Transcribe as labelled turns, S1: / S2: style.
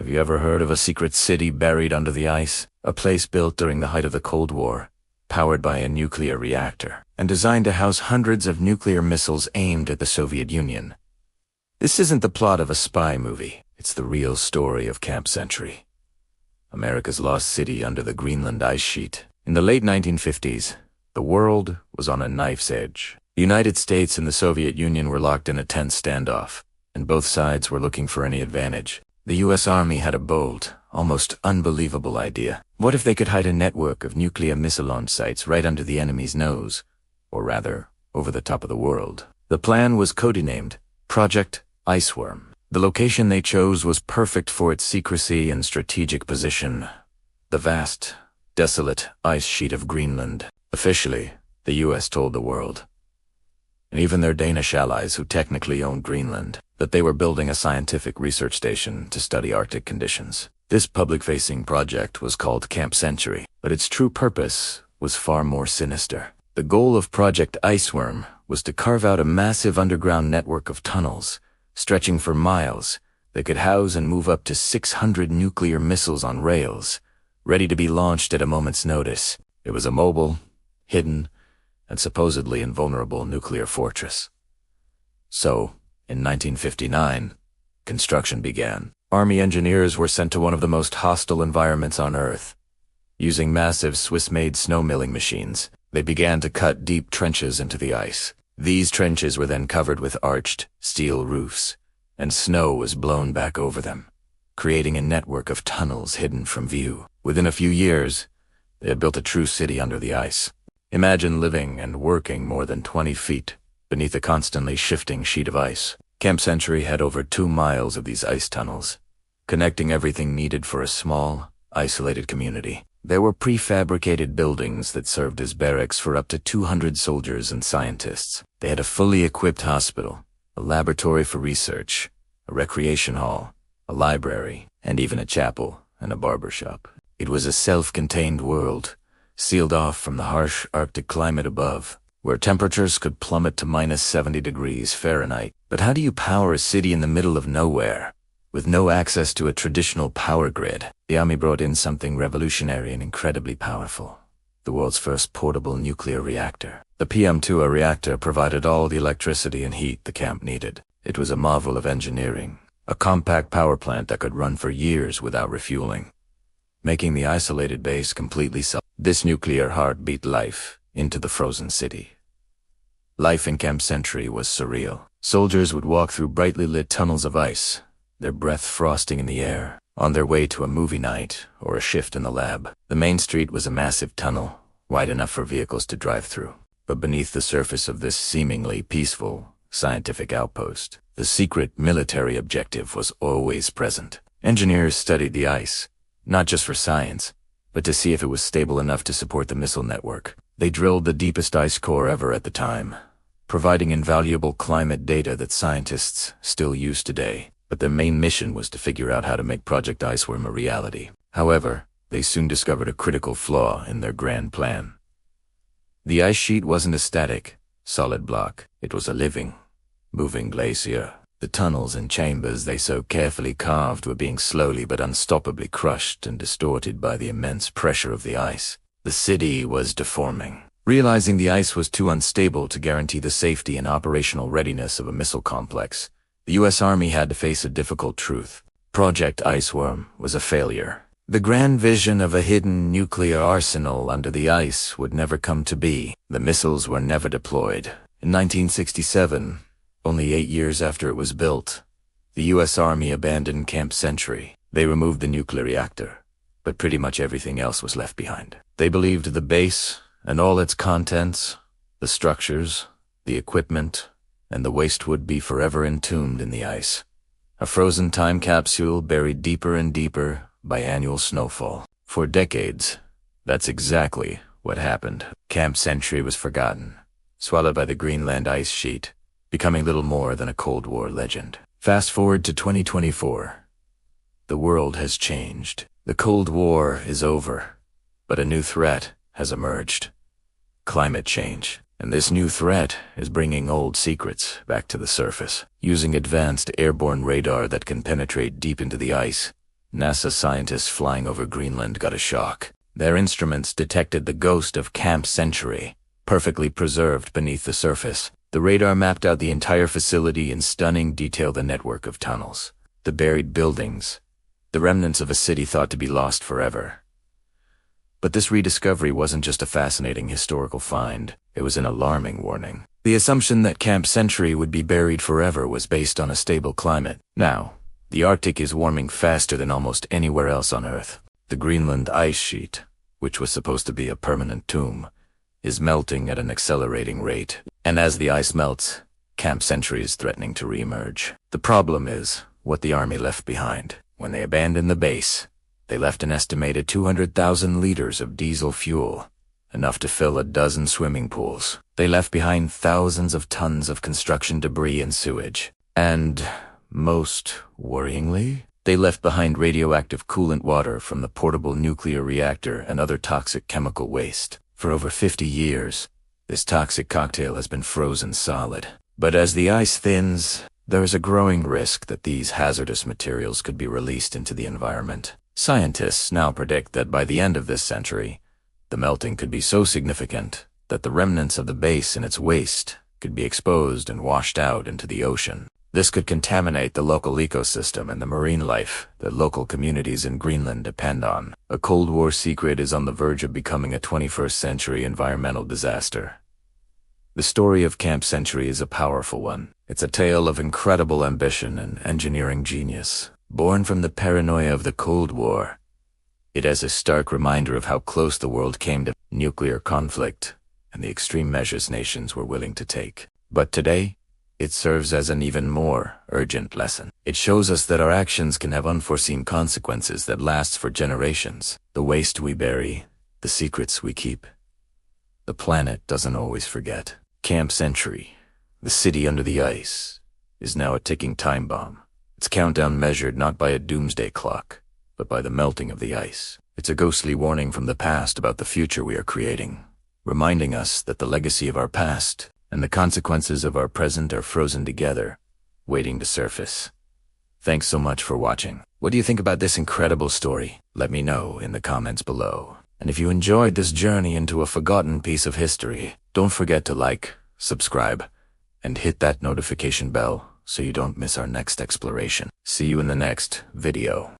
S1: Have you ever heard of a secret city buried under the ice? A place built during the height of the Cold War, powered by a nuclear reactor, and designed to house hundreds of nuclear missiles aimed at the Soviet Union. This isn't the plot of a spy movie. It's the real story of Camp Century, America's lost city under the Greenland ice sheet. In the late 1950s, the world was on a knife's edge. The United States and the Soviet Union were locked in a tense standoff, and both sides were looking for any advantage. The U.S. Army had a bold, almost unbelievable idea. What if they could hide a network of nuclear missile launch sites right under the enemy's nose? Or rather, over the top of the world. The plan was codenamed Project Iceworm. The location they chose was perfect for its secrecy and strategic position. The vast, desolate ice sheet of Greenland. Officially, the U.S. told the world, and even their Danish allies who technically owned Greenland, that they were building a scientific research station to study Arctic conditions. This public-facing project was called Camp Century, but its true purpose was far more sinister. The goal of Project Iceworm was to carve out a massive underground network of tunnels, stretching for miles, that could house and move up to 600 nuclear missiles on rails, ready to be launched at a moment's notice. It was a mobile, hidden, and supposedly invulnerable nuclear fortress. So, in 1959, construction began. Army engineers were sent to one of the most hostile environments on Earth. Using massive Swiss-made snow milling machines, they began to cut deep trenches into the ice. These trenches were then covered with arched steel roofs, and snow was blown back over them, creating a network of tunnels hidden from view. Within a few years, they had built a true city under the ice. Imagine living and working more than 20 feet beneath a constantly shifting sheet of ice. Camp Century had over 2 miles of these ice tunnels, connecting everything needed for a small, isolated community. There were prefabricated buildings that served as barracks for up to 200 soldiers and scientists. They had a fully equipped hospital, a laboratory for research, a recreation hall, a library, and even a chapel and a barber shop. It was a self-contained world, sealed off from the harsh Arctic climate above, where temperatures could plummet to minus 70 degrees Fahrenheit. But how do you power a city in the middle of nowhere, with no access to a traditional power grid? The Army brought in something revolutionary and incredibly powerful: the world's first portable nuclear reactor. The PM2 reactor provided all the electricity and heat the camp needed. It was a marvel of engineering, a compact power plant that could run for years without refueling, making the isolated base completely self. This nuclear heart beat life into the frozen city. Life in Camp Century was surreal. Soldiers would walk through brightly lit tunnels of ice, their breath frosting in the air, on their way to a movie night or a shift in the lab. The main street was a massive tunnel, wide enough for vehicles to drive through. But beneath the surface of this seemingly peaceful, scientific outpost, the secret military objective was always present. Engineers studied the ice, not just for science, but to see if it was stable enough to support the missile network. They drilled the deepest ice core ever at the time, providing invaluable climate data that scientists still use today. But their main mission was to figure out how to make Project Iceworm a reality. However, they soon discovered a critical flaw in their grand plan. The ice sheet wasn't a static, solid block. It was a living, moving glacier. The tunnels and chambers they so carefully carved were being slowly but unstoppably crushed and distorted by the immense pressure of the ice. The city was deforming. Realizing the ice was too unstable to guarantee the safety and operational readiness of a missile complex, the U.S. Army had to face a difficult truth. Project Iceworm was a failure. The grand vision of a hidden nuclear arsenal under the ice would never come to be. The missiles were never deployed. In 1967, only 8 years after it was built, the U.S. Army abandoned Camp Century. They removed the nuclear reactor, but pretty much everything else was left behind. They believed the base and all its contents, the structures, the equipment, and the waste would be forever entombed in the ice. A frozen time capsule buried deeper and deeper by annual snowfall. For decades, that's exactly what happened. Camp Century was forgotten, swallowed by the Greenland ice sheet, becoming little more than a Cold War legend. Fast forward to 2024. The world has changed. The Cold War is over, but a new threat has emerged: climate change. And this new threat is bringing old secrets back to the surface. Using advanced airborne radar that can penetrate deep into the ice, NASA scientists flying over Greenland got a shock. Their instruments detected the ghost of Camp Century, perfectly preserved beneath the surface. The radar mapped out the entire facility in stunning detail, the network of tunnels, the buried buildings, the remnants of a city thought to be lost forever. But this rediscovery wasn't just a fascinating historical find, it was an alarming warning. The assumption that Camp Century would be buried forever was based on a stable climate. Now, the Arctic is warming faster than almost anywhere else on Earth. The Greenland ice sheet, which was supposed to be a permanent tomb, is melting at an accelerating rate. And as the ice melts, Camp Century is threatening to reemerge. The problem is what the Army left behind. When they abandoned the base, they left an estimated 200,000 liters of diesel fuel, enough to fill a dozen swimming pools. They left behind thousands of tons of construction debris and sewage. And, most worryingly, they left behind radioactive coolant water from the portable nuclear reactor and other toxic chemical waste. For over 50 years, this toxic cocktail has been frozen solid. But as the ice thins, there is a growing risk that these hazardous materials could be released into the environment. Scientists now predict that by the end of this century, the melting could be so significant that the remnants of the base and its waste could be exposed and washed out into the ocean. This could contaminate the local ecosystem and the marine life that local communities in Greenland depend on. A Cold War secret is on the verge of becoming a 21st century environmental disaster. The story of Camp Century is a powerful one. It's a tale of incredible ambition and engineering genius. Born from the paranoia of the Cold War, it is a stark reminder of how close the world came to nuclear conflict and the extreme measures nations were willing to take. But today, it serves as an even more urgent lesson. It shows us that our actions can have unforeseen consequences that last for generations. The waste we bury, the secrets we keep. The planet doesn't always forget. Camp Century, the city under the ice, is now a ticking time bomb. Its countdown measured not by a doomsday clock, but by the melting of the ice. It's a ghostly warning from the past about the future we are creating, reminding us that the legacy of our past and the consequences of our present are frozen together, waiting to surface. Thanks so much for watching. What do you think about this incredible story? Let me know in the comments below. And if you enjoyed this journey into a forgotten piece of history, don't forget to like, subscribe, and hit that notification bell so you don't miss our next exploration. See you in the next video.